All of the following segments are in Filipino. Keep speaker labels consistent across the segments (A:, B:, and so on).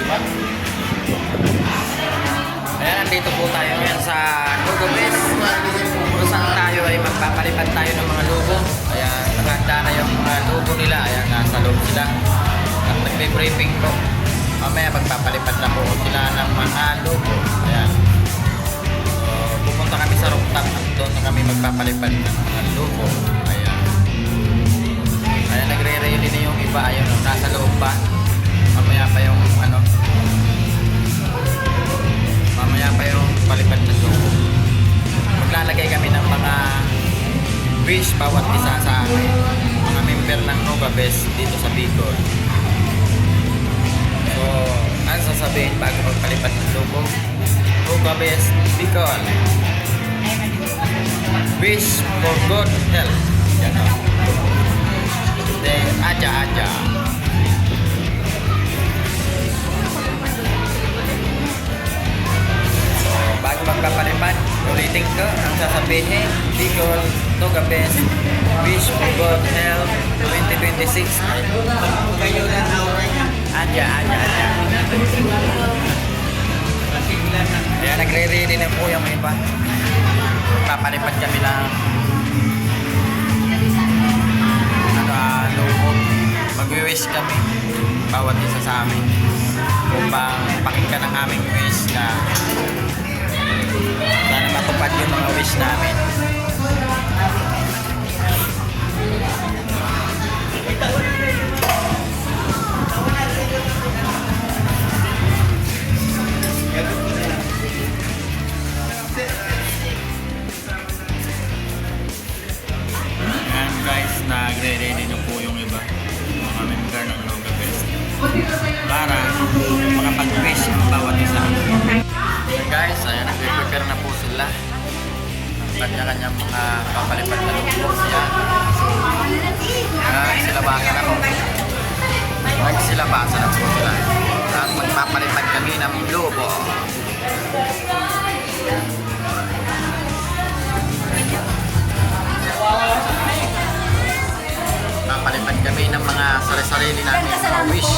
A: Ayan, nandito po tayo ngayon sa Lugo Base. Kung saan tayo ay magpapalipad tayo ng mga lugo. Ayan, nakahanda na yung mga lugo nila. Ayan, nasa loob sila. At nagbe-briefing po. Mamaya magpapalipad na po sila ng mga lugo. Ayan. So, pupunta kami sa rooftop at doon na kami magpapalipad ng mga lugo. Ayan. Ayan, nagre-ready na yung iba. Ayan, nasa loob pa. Mamaya pa yung mamaya pa yung palipad na lugo. Maglalagay kami ng mga wish bawat isa sa amin. Mga member ng Nuga Best dito sa Bicol. So, ano sasabihin bago magpalipad ng lugo? Nuga Best Bicol. Wish for good health. Yan o. Then, aja-aja. Bago magpapalipad, ulitin ko ang sasabihin. Bicol, Nuga Best, wish for good health 2026. Aja. Kaya nagre-ready na po yung iba. Papalipad kami ng lugo. Mag-wish kami bawat isa sa amin upang pakinggan ang aming wish na sana matupad yung mga wish namin. Ayan guys, nagre-ready na po yung iba, mga member ng Nuga Best, para makapag-wish ang bawat isa. Ayan guys, ayan, nag-prepare na po sila ang kanya-kanyang mga papalipad na lugo. Ayan, silabasan na po. Nagsilabasan na po sila. At magpapalipad kami ng lugo. Papalipad kami ng mga sarili namin mga wish.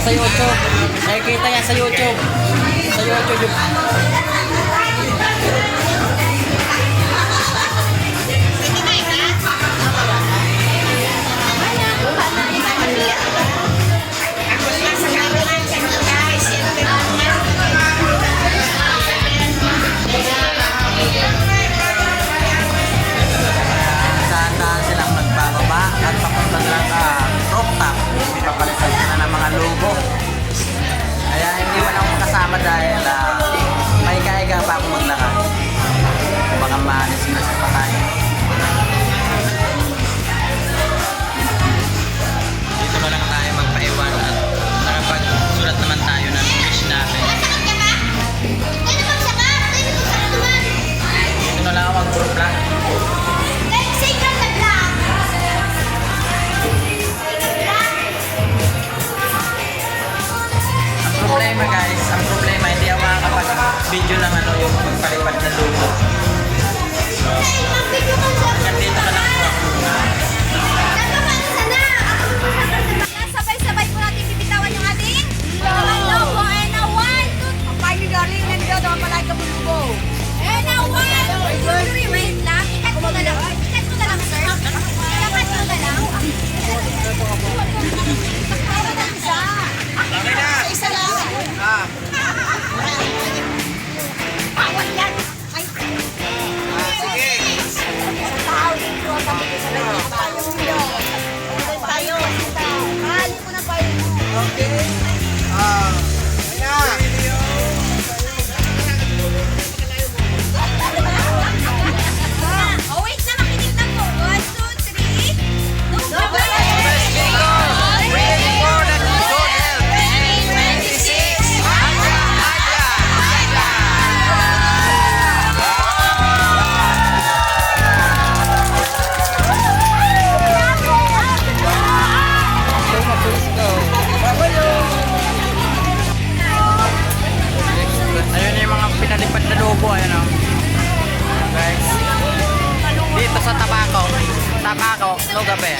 A: Sa YouTube. Nakikita yan sa YouTube. Sa YouTube. Saan silang magbababa at papunta lang rooftop. Ipapalitan sila ng mga lugo. Kaya hindi man ako makasama dahil may kaiga pa problema guys, ang problema hindi ako makakapag-video ng ano yung pagpalipad na logo. Hanggang dito ka lang po.
B: Sabay-sabay po natin bibitawan yung ating logo. And a 1, 2, ang payo galing nandiyo daw palagi ka bulugo. And a 1, 2, 3, wait lang. Ikat mo na lang. Ikat mo na lang, sir. Ikat mo na lang. Isa lang. Bawal yan. Ay.
C: Sige.
B: Sa tao dito, sabi ko sa tayo. Tayo. Mahal mo na pa yun.
C: Okay. Ayan.
B: Oh, wait na, makinig na po. 1, 2, 3. Go!
C: Ready for the good health. 26.
A: Ayun yung mga pinalipad na logo, ayun o. Guys, dito sa Tabaco, Logabe.